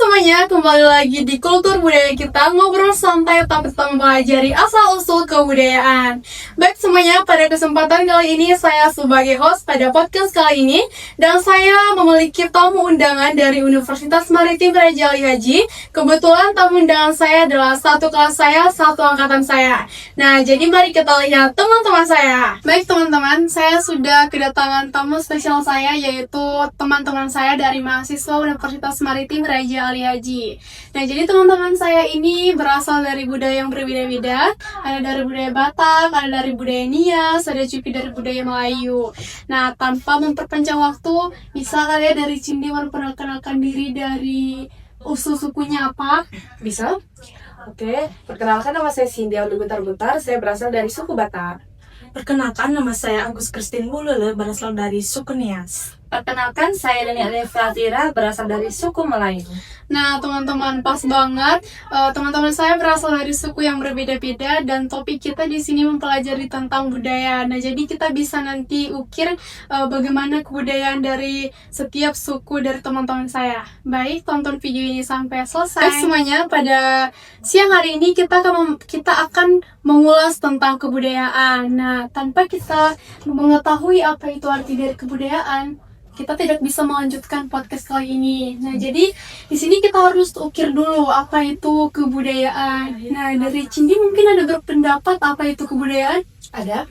semuanya, kembali lagi di Kultur Budaya kita, ngobrol santai tapi tetap mempelajari asal-usul kebudayaan. Baik semuanya, pada kesempatan kali ini saya sebagai host pada podcast kali ini, dan saya memiliki tamu undangan dari Universitas Maritim Raja Ali Haji. Kebetulan tamu undangan saya adalah satu kelas saya, satu angkatan saya. Nah, jadi mari kita lihat teman-teman saya. Baik teman-teman, saya sudah kedatangan tamu spesial saya, yaitu teman-teman saya dari mahasiswa Universitas Maritim Raja Ali Haji. Nah, jadi teman-teman saya ini berasal dari budaya yang berbeda-beda. Ada dari budaya Batak, ada dari budaya Nias, ada juga dari budaya Melayu. Nah, tanpa memperpanjang waktu, bisa kalian dari Cindi memperkenalkan diri dari usul sukunya apa? Bisa? Oke, perkenalkan nama saya Cindy Auli Buntar-Buntar, saya berasal dari suku Batak. Perkenalkan, nama saya Agus Christine Bulele, berasal dari suku Nias. Perkenalkan, saya Dani Alifia Tira, berasal dari suku Melayu. Nah, teman-teman, pas banget. Teman-teman saya berasal dari suku yang berbeda-beda dan topik kita di sini mempelajari tentang budaya. Nah, jadi kita bisa nanti ukir bagaimana kebudayaan dari setiap suku dari teman-teman saya. Baik, tonton video ini sampai selesai. Baik semuanya, pada siang hari ini kita akan mengulas tentang kebudayaan. Nah, tanpa kita mengetahui apa itu arti dari kebudayaan, kita tidak bisa melanjutkan podcast kali ini. Nah, jadi di sini kita harus ukir dulu apa itu kebudayaan. Nah, dari Cindi mungkin ada berpendapat apa itu kebudayaan? Ada.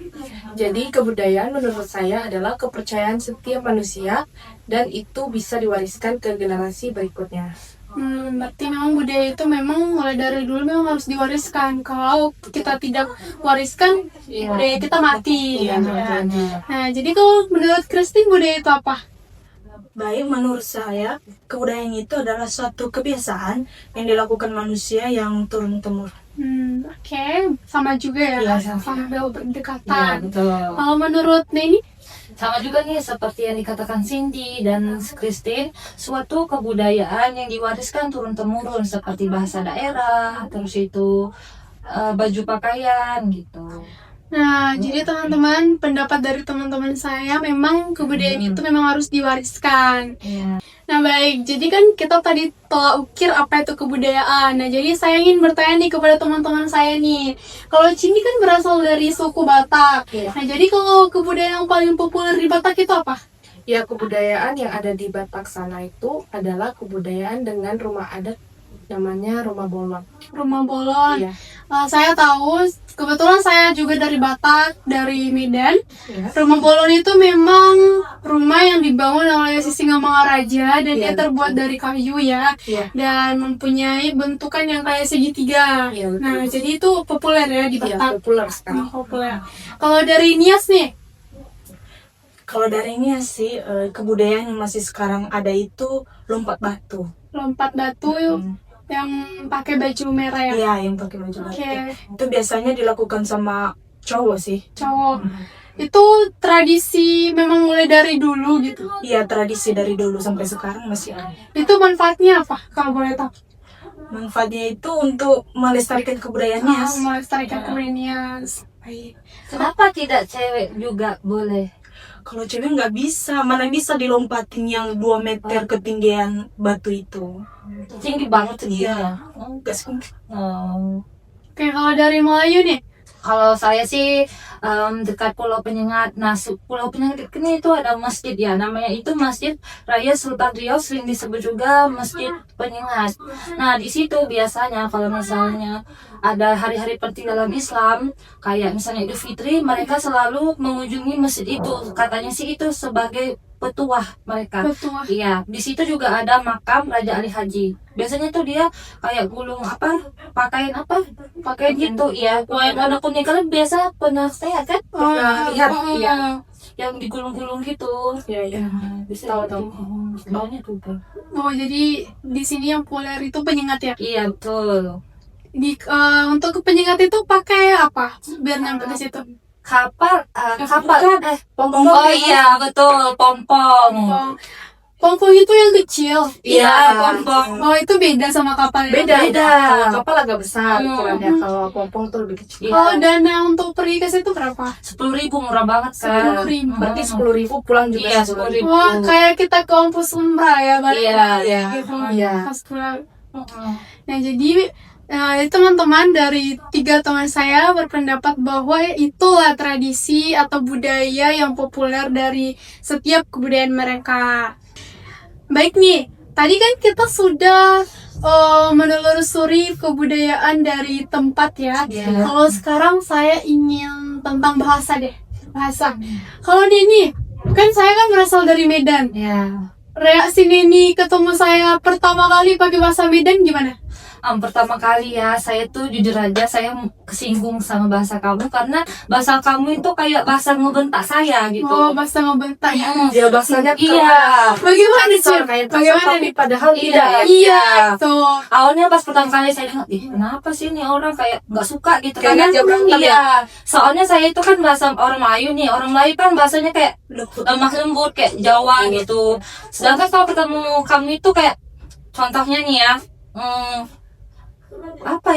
Jadi kebudayaan menurut saya adalah kepercayaan setiap manusia dan itu bisa diwariskan ke generasi berikutnya. Berarti memang budaya itu memang mulai dari dulu memang harus diwariskan. Kalau kita tidak wariskan, budaya kita mati. Iya, Nah, jadi kalau menurut Christine budaya itu apa? Baik, menurut saya, kebudayaan itu adalah suatu kebiasaan yang dilakukan manusia yang turun-temurun. Oke, sama juga ya, Iya, sambil Iya, berdekatan. betul. Kalau menurut Neni? Sama juga nih seperti yang dikatakan Cindy dan Christine, suatu kebudayaan yang diwariskan turun-temurun seperti bahasa daerah, terus itu baju pakaian gitu. Nah, jadi teman-teman, pendapat dari teman-teman saya memang kebudayaan itu memang harus diwariskan. Iya. Nah, baik. Jadi kan kita tadi telah ukir apa itu kebudayaan. Nah, jadi saya ingin bertanya nih kepada teman-teman saya nih. Kalau Cindi kan berasal dari suku Batak. Iya. Nah, jadi kalau kebudayaan yang paling populer di Batak itu apa? Ya, kebudayaan yang ada di Batak sana itu adalah kebudayaan dengan rumah adat namanya rumah bolon. Rumah bolon. Iya. Saya tahu, kebetulan saya juga dari Batak, dari Medan. Iya. Rumah bolon itu memang rumah yang dibangun oleh Sisingamangaraja dan dia Iya, terbuat dari kayu ya, Iya. dan mempunyai bentukan yang kayak segitiga. Iya, betul. Nah, jadi itu populer ya di Iya, Batak. populer sekali. Populer. Kalau dari Nias nih, Kalau dari Nias sih, kebudayaan yang masih sekarang ada itu lompat batu. lompat batu yang pakai baju merah ya. Iya, yang pakai baju batu. Oke, Itu biasanya dilakukan sama cowok sih. cowok. Itu tradisi memang mulai dari dulu gitu. Iya, tradisi dari dulu sampai sekarang masih ada. Itu manfaatnya apa kalau boleh tahu? Manfaatnya itu untuk melestarikan kebudayaan Nias. Melestarikan kebudayaan Nias. Baik. Kenapa tidak cewek juga boleh? Kalau cewek nggak bisa, mana bisa dilompatin yang 2 meter ketinggian batu itu. Tinggi banget segitu Iya. ya. Nggak sih. Oh. Oke, kalau dari Melayu nih, Kalau saya sih dekat Pulau Penyengat. Nah, Pulau Penyengat ini itu ada masjid ya, namanya itu Masjid Raya Sultan Riau, sering disebut juga Masjid Penyengat. Nah, di situ biasanya kalau misalnya ada hari-hari penting dalam Islam, kayak misalnya Idul Fitri, mereka selalu mengunjungi masjid itu. Katanya sih itu sebagai petuah mereka. petuah. Iya, di situ juga ada makam Raja Ali Haji. Biasanya tuh dia kayak gulung pakaian gitu, ya. Warna kuning, kalian biasa pernah lihat kan? lihat, iya. Yang digulung-gulung gitu. Iya, iya. Bisa Tahu. Banyak juga. Oh, jadi di sini yang populer itu penyengat ya. Iya, betul. Untuk penyengat itu pakai apa? Biar nyampe ke situ. Kapal, Bukan. Oh iya, betul, pompong. Oh, Pongpong itu yang kecil. Iya, pompong. Oh, itu beda sama kapal ya? Beda. Beda. Kalau kapal agak besar ukurannya, kalau pompong tuh lebih kecil. Kalau dana untuk pergi ke situ berapa? 10.000 murah banget kan. 10.000. Berarti 10.000 pulang juga Iya, 10.000. 10.000. Wah, kayak kita ke kampus umrah ya, balik Iya, lagi iya. gitu. Iya. Pas pulang. Nah, jadi teman-teman dari 3 teman saya berpendapat bahwa itulah tradisi atau budaya yang populer dari setiap kebudayaan mereka. Baik nih, tadi kan kita sudah menelusuri kebudayaan dari tempat ya. Iya. Kalau sekarang saya ingin tentang bahasa deh. Bahasa. Kalau Nini, kan saya kan berasal dari Medan. Ya. Reaksi Nini ketemu saya pertama kali pakai bahasa Medan gimana? Pertama kali ya, saya tuh jujur aja saya kesinggung sama bahasa kamu karena bahasa kamu itu kayak bahasa ngebentak saya gitu. Oh, bahasa ngebentak ya. Dia bahasanya Iya. Bagaimana kasar, Cip? kayak Bagaimana tapi nih? padahal tidak ya. Iya, tuh. Awalnya pas pertama kali saya dengar, kenapa sih nih orang kayak nggak suka gitu Kayak kan? ngajak berantem ya? Iya. Soalnya saya itu kan bahasa orang Melayu nih, orang Melayu kan bahasanya kayak lemah lembut kayak Jawa gitu. Sedangkan kalau ketemu kamu itu kayak contohnya nih ya, apa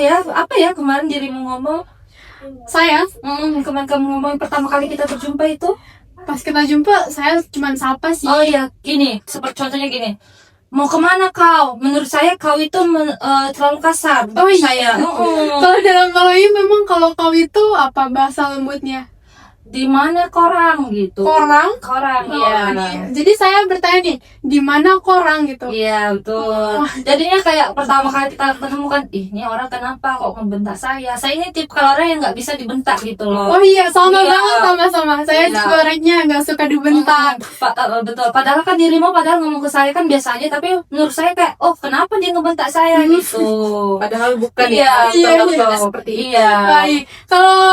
ya kemarin dirimu ngomong, Saya kemarin kamu ngomong pertama kali kita berjumpa itu. pas kita jumpa saya cuman sapa sih. Oh iya, gini, seperti contohnya gini. Mau kemana kau? Menurut saya kau itu terlalu kasar. Oh iya. Saya. Kalau dalam Melayu memang kalau kau itu apa bahasa lembutnya? Di mana korang gitu? Korang? Korang, Oh, iya. iya. Jadi saya bertanya nih, di mana korang gitu? Iya, betul. Jadinya kayak pertama kali kita ketemu kan, ini orang kenapa kok membentak saya? Saya ini tipe kalau orang yang nggak bisa dibentak gitu loh. Oh iya, sama Iya. banget sama-sama. Saya Iya. juga orangnya nggak suka dibentak. Betul. Padahal kan dirimu padahal ngomong ke saya kan biasa aja, tapi menurut saya kayak, oh kenapa dia ngebentak saya gitu. Padahal bukan Iya, iya, Betul, iya. betul, seperti itu. Iya. Baik. Kalau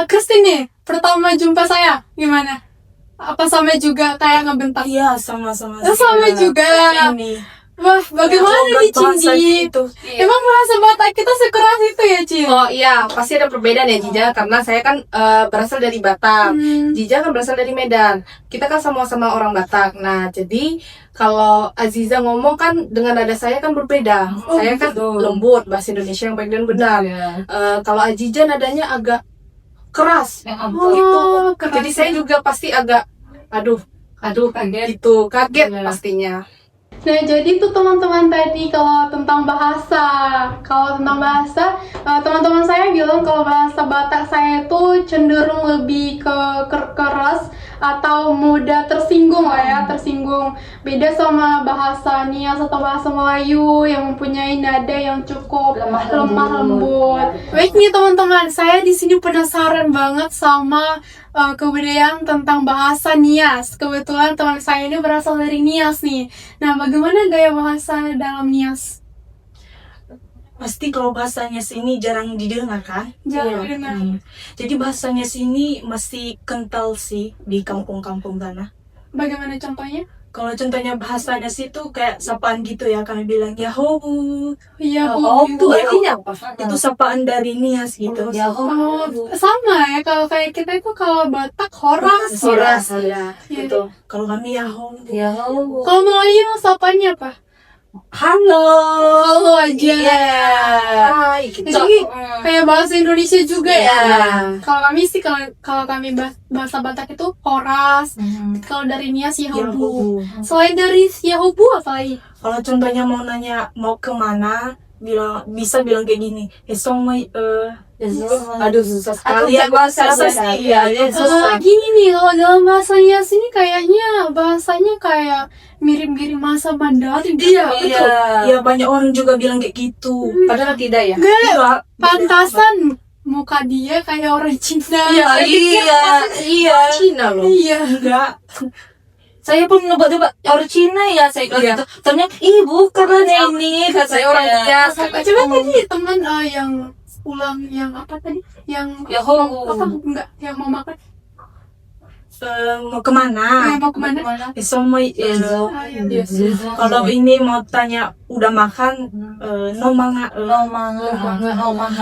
Christine nih, pertama jumpa saya gimana? Apa sama juga kayak ngebentak? Iya, sama-sama. Sama juga. Ini. Wah, bagaimana nih bahasa Cindy? itu. Emang bahasa Batak kita sekeras itu ya, Ci? Oh iya, pasti ada perbedaan ya Jija, karena saya kan berasal dari Batak. Jija kan berasal dari Medan. Kita kan sama-sama orang Batak. Nah, jadi kalau Aziza ngomong kan dengan nada saya kan berbeda. Saya kan lembut, bahasa Indonesia yang baik dan benar. Iya. Kalau Aziza nadanya agak keras. Ya ampun. Gitu. keras Jadi saya juga pasti agak aduh Kaget. gitu, kaget Iya. pastinya. Nah, jadi itu teman-teman tadi kalau tentang bahasa. Teman-teman saya bilang kalau bahasa Batak saya itu cenderung lebih ke keras atau mudah tersinggung lah ya, tersinggung. Beda sama bahasa Nias atau bahasa Melayu yang mempunyai nada yang cukup lemah lembut. Baik nih teman-teman, saya di sini penasaran banget sama kebudayaan tentang bahasa Nias. Kebetulan teman saya ini berasal dari Nias nih. Nah, bagaimana gaya bahasa dalam Nias? Pasti kalau bahasanya sini jarang didengar kan? Jarang Iya. didengar. Jadi bahasanya sini masih kental sih di kampung-kampung sana. Bagaimana contohnya? Kalau contohnya bahasanya situ kayak sapaan gitu ya, kami bilang yaho. Iya, Oh, Bu. itu artinya apa? Itu sapaan dari Nias gitu. Oh, sama ya, kalau kayak kita itu kalau Batak horas. Horas, Iya. ya. Gitu. Kalau kami yaho. Ya. Kalau Melayu sapanya apa? Halo. Halo aja. Iya. Hai, gitu. Jadi kayak bahasa Indonesia juga ya. Iya. Kalau kami sih kalau kami bahasa Batak itu horas. Kalau dari Nias Yahubu. Selain dari Yahubu apa lagi? Kalau contohnya mau nanya mau kemana, bisa bilang kayak gini. Aduh, susah sekali ya bahasa susah sih. Iya, susah. Gini nih, kalau dalam bahasa Nias ini kayaknya bahasanya kayak mirip-mirip bahasa Mandarin. Iya, betul. Ya banyak orang juga bilang kayak gitu. Padahal tidak ya. Enggak, pantasan muka dia kayak orang Cina. Iya. Cina loh. Iya. Enggak. Saya pun nebak-nebak orang Cina ya, saya bilang Iya. gitu. Ternyata, bukan lah ini, kata Saya orang biasa. Coba tadi teman yang pulang yang apa tadi? Yang Yahubu. apa? Enggak, yang mau makan. Mau kemana? Mau kemana? Iya. Iya. Kalau ini mau tanya udah makan, no manga. Lomang.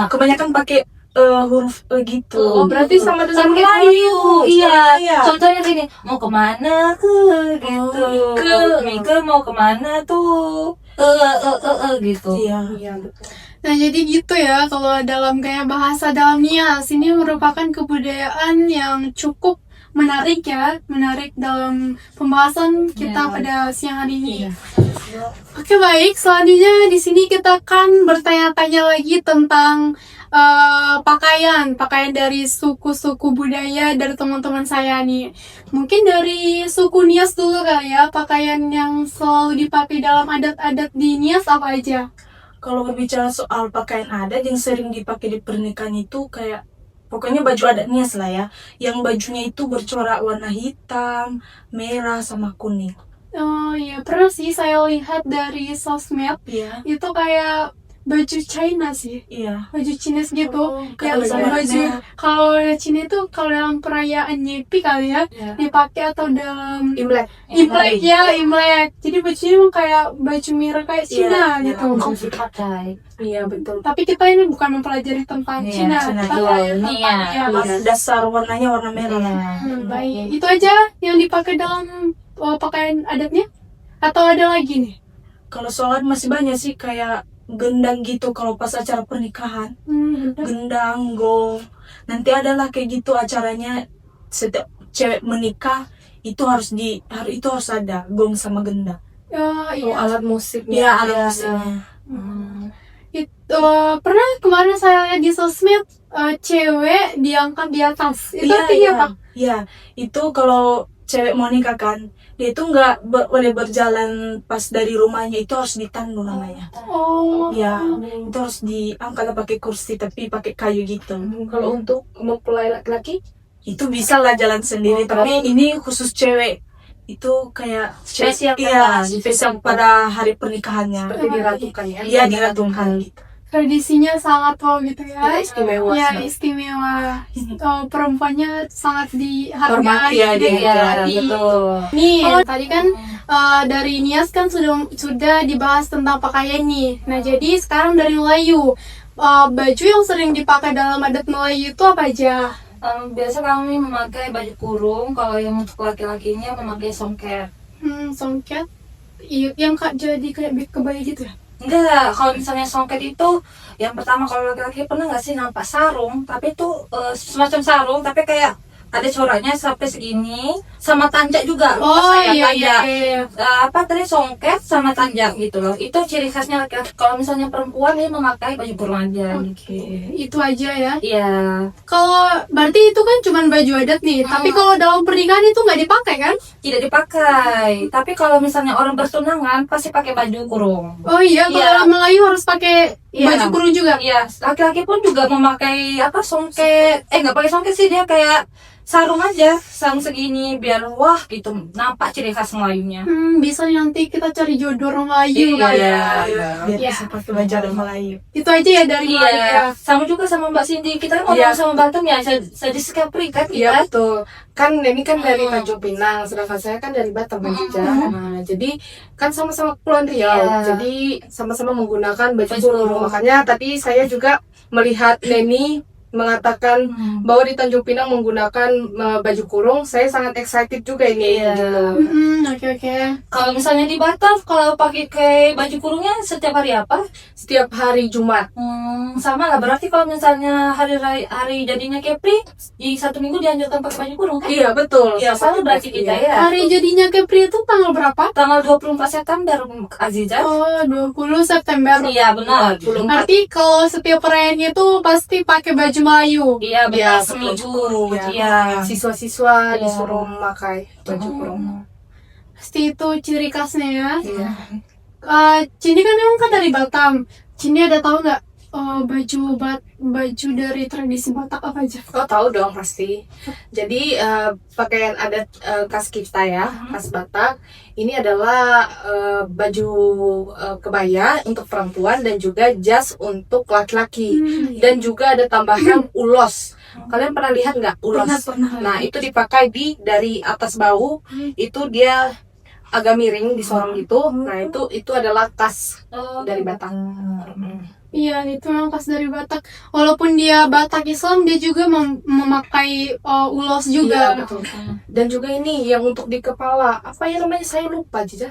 Kebanyakan pakai huruf gitu. Oh, berarti sama dengan Sama Melayu. Melayu, iya. Iya. Contohnya gini, mau kemana gitu. Ke mau kemana tuh? Gitu. Iya. Iya, betul. Nah, jadi gitu ya, kalau dalam kayak bahasa dalam Nias, ini merupakan kebudayaan yang cukup menarik ya, menarik dalam pembahasan kita Ya. pada siang hari ini. Oke, baik, selanjutnya di sini kita akan bertanya-tanya lagi tentang pakaian dari suku-suku budaya dari teman-teman saya nih. Mungkin dari suku Nias dulu kali ya, pakaian yang selalu dipakai dalam adat-adat di Nias apa aja? Kalau berbicara soal pakaian adat yang sering dipakai di pernikahan itu kayak pokoknya baju adat Nias lah ya. Yang bajunya itu bercorak warna hitam, merah sama kuning. Oh iya, pernah sih saya lihat dari sosmed, Iya. itu kayak baju China sih, Iya. baju Chinese gitu. Kalau Kayak merah. baju, kalau Cina itu kalau dalam perayaan Nyepi kali ya, Iya. dipakai atau dalam Imlek. Imlek ya, Imlek. Jadi bajunya emang kayak baju mirip kayak Cina Iya, gitu. Harus dipakai. Iya, betul. Tapi kita ini bukan mempelajari tentang Iya, Cina, Cina, kita betul. kayak Iya, tentang Mas, dasar warnanya warna merah. baik. Itu aja yang dipakai dalam pakaian adatnya? Atau ada lagi nih? Kalau soal masih banyak sih kayak gendang gitu kalau pas acara pernikahan. Gendang, gong. Nanti adalah kayak gitu acaranya setiap cewek menikah itu harus ada gong sama gendang. Oh, Oh, iya. alat musiknya. Iya, alat musiknya. Itu pernah kemarin saya lihat di sosmed cewek diangkat di atas. Itu artinya apa? Iya, itu kalau cewek mau nikah kan, dia itu nggak boleh berjalan pas dari rumahnya, itu harus ditandu namanya. Oh, Iya, itu harus diangkat pakai kursi tapi pakai kayu gitu. Kalau untuk mempelai laki-laki, Itu bisa lah jalan sendiri, Oh, tapi ini khusus cewek. Itu kayak Spesial iya, kan? spesial pada hari pernikahannya. seperti diratukan ya. Iya, diratukan gitu. tradisinya sangat wow gitu ya. Ya, istimewa. Ya, istimewa. Perempuannya sangat Hormati ya, dihargai. dia. Iya, betul. Nih, tadi kan dari Nias kan sudah dibahas tentang pakaian nih. Nah, jadi sekarang dari Melayu, baju yang sering dipakai dalam adat Melayu itu apa aja? Biasa kami memakai baju kurung, kalau yang untuk laki-lakinya memakai songket. Songket. Iya, yang jadi kayak kebaya gitu ya? Enggak, kalau misalnya songket itu yang pertama kalau laki-laki pernah nggak sih nampak sarung, tapi itu semacam sarung tapi kayak ada coraknya sampai segini sama tanjak juga. Oh Saya iya, tanjak. iya. Apa tadi songket sama tanjak gitu loh. Itu ciri khasnya laki-laki. Kalau misalnya perempuan dia memakai baju kurung aja gitu. Itu aja ya. Iya. Kalau berarti itu kan cuma baju adat nih, tapi kalau dalam pernikahan itu nggak dipakai kan? Tidak dipakai. Tapi kalau misalnya orang bertunangan pasti pakai baju kurung. Oh iya, kalau Iya. dalam Melayu harus pakai Iya. baju kurung juga. Iya, laki-laki pun juga memakai apa songket. Nggak pakai songket sih, dia kayak sarung aja, sarung segini biar wah gitu nampak ciri khas Melayunya. Bisa nanti kita cari jodoh orang Melayu Iya, kan? iya. Biar Iya. bisa pakai baju adat Melayu. Itu aja ya dari Melayu ya. Iya, sama juga sama Mbak Cindy. Kita kan Iya. ngomong sama Batam ya, saya Capri kan Iya, kita. betul. Kan ini kan dari Tanjung Pinang, sedangkan saya kan dari Batam kan Cica. Nah, jadi kan sama-sama Kepulauan Riau. Iya. Jadi sama-sama menggunakan baju Baju kurung. kurung. Makanya tadi saya juga melihat Neni mengatakan bahwa di Tanjung Pinang menggunakan baju kurung. Saya sangat excited juga ini. Iya. Gitu. Oke. Kalau misalnya di Batam, kalau pakai kayak baju kurungnya setiap hari apa? Setiap hari Jumat. Sama lah. Berarti kalau misalnya hari jadinya Capri, di satu minggu dianjurkan pakai baju kurung kan? Iya, betul. Iya, sama berarti kita ya. Hari jadinya Kepri itu tanggal berapa? Tanggal 24 September, Aziza. Oh, 20 September. Iya, benar. 24. Arti kalau setiap perayaannya itu pasti pakai baju Melayu. Iya, Iya, benar. Seminggu. Iya. Iya. Siswa-siswa Iya. disuruh memakai baju kurung. Pasti itu ciri khasnya ya. Iya. Cini kan memang kan dari Batam. Cini ada tahu nggak baju dari tradisi Batak apa aja? Oh, tahu dong pasti. Jadi pakaian adat khas kita ya, khas Batak. Ini adalah baju kebaya untuk perempuan dan juga jas untuk laki-laki. Dan juga ada tambahan ulos. Kalian pernah lihat nggak ulos? Pernah. Nah, itu dipakai dari atas bahu. Itu dia agak miring di sorong gitu. Nah, itu adalah khas dari Batak. Iya, itu memang khas dari Batak. Walaupun dia Batak Islam, dia juga memakai ulos juga. Iya, betul. Dan juga ini yang untuk di kepala, apa ya namanya, saya lupa Cica.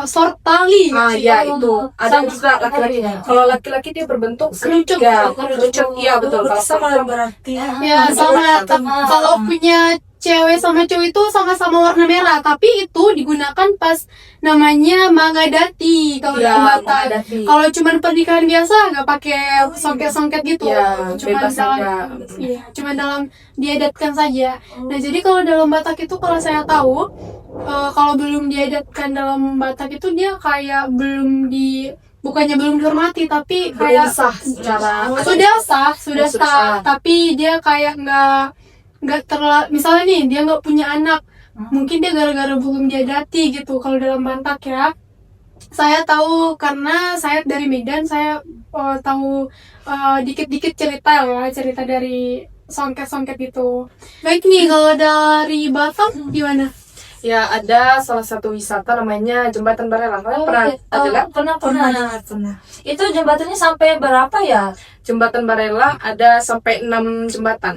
Short tali. Ya itu ada Sama juga laki-laki. ya. Kalau laki-laki dia berbentuk Kerucut. kerucut, iya betul. Kalau Sama perempuan berarti ya. Ya, sama. Kalau punya cewek sama cowok itu sama-sama warna merah, tapi itu digunakan pas namanya Magadati kalau Iya, dalam Batak. Magadati. Kalau cuman pernikahan biasa nggak pakai songket-songket gitu. Iya, Cuman bebas dalam, saja. iya, cuman dalam diadatkan saja. Nah, jadi kalau dalam Batak itu kalau saya tahu, kalau belum diadatkan dalam Batak itu dia kayak bukannya belum dihormati, tapi belum kayak sah secara sudah sah, Sudah sah, tapi dia kayak nggak terlalu, misalnya nih dia nggak punya anak, mungkin dia gara-gara belum diadati gitu. Kalau dalam Batak ya, saya tahu karena saya dari Medan, saya tahu dikit-dikit cerita dari songket-songket itu. Baik nih, kalau dari Batak gimana? Ya, ada salah satu wisata namanya Jembatan Barelang. Kalian pernah ada lihat? Pernah. Itu jembatannya sampai berapa ya? Jembatan Barelang ada sampai 6 jembatan.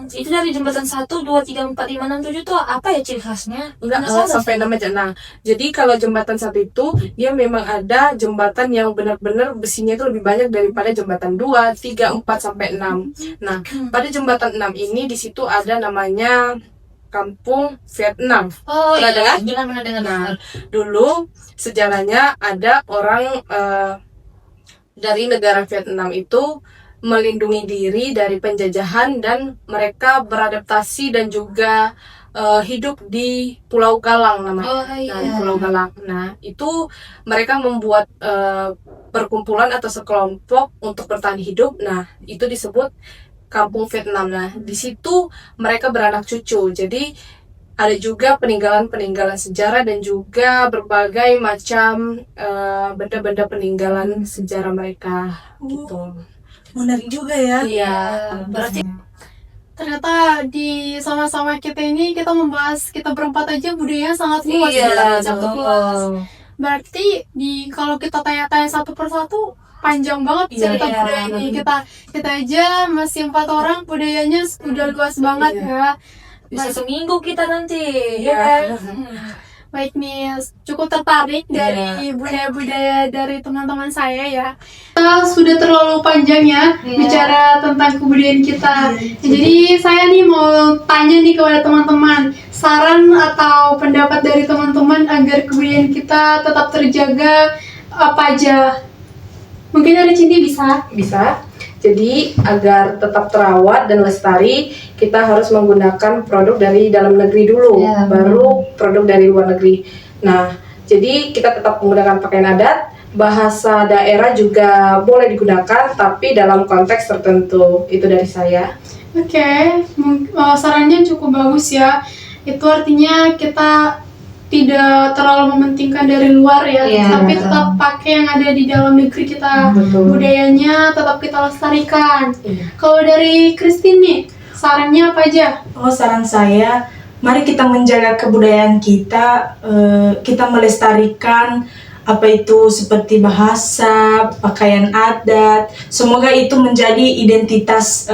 Itu dari jembatan 1, 2, 3, 4, 5, 6, 7 tuh apa ya ciri khasnya? Enggak, Penasaran sampai sih. 6 aja. Nah, jadi kalau jembatan 1 itu dia memang ada jembatan yang benar-benar besinya itu lebih banyak daripada jembatan 2, 3, 4 sampai 6. Nah, pada jembatan 6 ini di situ ada namanya Kampung Vietnam. Oh Pernah dengar? iya, pernah dengar. Nah, dulu sejarahnya ada orang dari negara Vietnam itu melindungi diri dari penjajahan dan mereka beradaptasi dan juga hidup di Pulau Galang namanya. Oh Nah, iya. di Pulau Galang. Nah, itu mereka membuat perkumpulan atau sekelompok untuk bertahan hidup. Nah, itu disebut Kampung Vietnam. Nah, di situ mereka beranak cucu. Jadi ada juga peninggalan-peninggalan sejarah dan juga berbagai macam benda-benda peninggalan sejarah mereka gitu. Menarik juga ya. Iya, Berarti Ternyata di sama-sama kita ini kita membahas, kita berempat aja budayanya sangat luas iya, ya, sangat betul. luas. Berarti kalau kita tanya-tanya satu persatu panjang banget cerita Iya. budaya ini. Kita aja masih 4 orang, budayanya udah luas banget ya. bisa seminggu kita nanti. Iya. Baik nih, cukup tertarik dari budaya-budaya dari teman-teman saya ya. Kita sudah terlalu panjang ya bicara tentang kebudayaan kita. Jadi saya nih mau tanya nih kepada teman-teman, saran atau pendapat dari teman-teman agar kebudayaan kita tetap terjaga apa aja? Mungkin dari Cindy bisa? Bisa. Jadi agar tetap terawat dan lestari, kita harus menggunakan produk dari dalam negeri dulu, Ya, baru produk dari luar negeri. Nah, jadi kita tetap menggunakan pakaian adat, bahasa daerah juga boleh digunakan, tapi dalam konteks tertentu. Itu dari saya. Oke, sarannya cukup bagus ya. Itu artinya kita tidak terlalu mementingkan dari luar ya, Iya, tapi betul. tetap pakai yang ada di dalam negeri kita. Betul. Budayanya tetap kita lestarikan. Iya. Kalau dari Christine nih, sarannya apa aja? Oh, saran saya, mari kita menjaga kebudayaan kita, kita melestarikan apa itu seperti bahasa, pakaian adat. Semoga itu menjadi identitas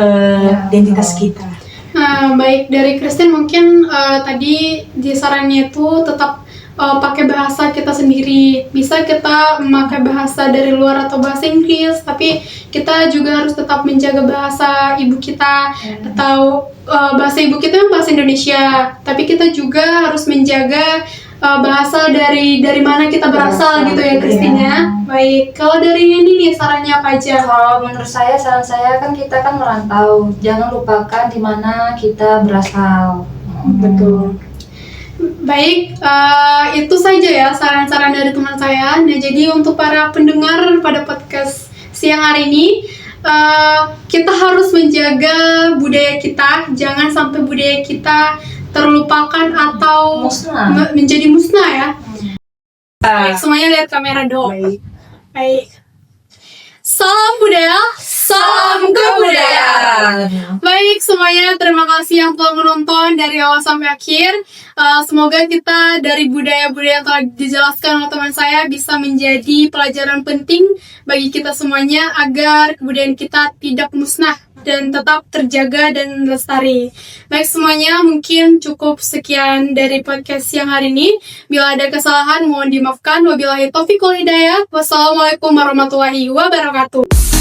identitas kita. Nah, baik dari Christine mungkin tadi di sarannya itu tetap pakai bahasa kita sendiri. Bisa kita memakai bahasa dari luar atau bahasa Inggris, tapi kita juga harus tetap menjaga bahasa ibu kita atau bahasa ibu kita yang bahasa Indonesia. Tapi kita juga harus menjaga bahasa dari mana kita berasal gitu ya, Christine ya. Baik, kalau dari ini nih sarannya apa aja? Kalau menurut saya, saran saya kan kita kan merantau, jangan lupakan di mana kita berasal. Betul. Baik, itu saja ya saran-saran dari teman saya. Nah, jadi untuk para pendengar pada podcast siang hari ini, kita harus menjaga budaya kita, jangan sampai budaya kita terlupakan atau Musnah. menjadi musnah ya. Baik, semuanya lihat kamera dong. Baik. Baik. Salam budaya, salam kebudayaan. Baik. Baik semuanya, terima kasih yang telah menonton dari awal sampai akhir. Semoga kita dari budaya-budaya yang telah dijelaskan oleh teman saya bisa menjadi pelajaran penting bagi kita semuanya agar kebudayaan kita tidak musnah dan tetap terjaga dan lestari. Baik semuanya, mungkin cukup sekian dari podcast siang hari ini. Bila ada kesalahan mohon dimaafkan. Wabillahi taufiq wal hidayah. Wassalamualaikum warahmatullahi wabarakatuh.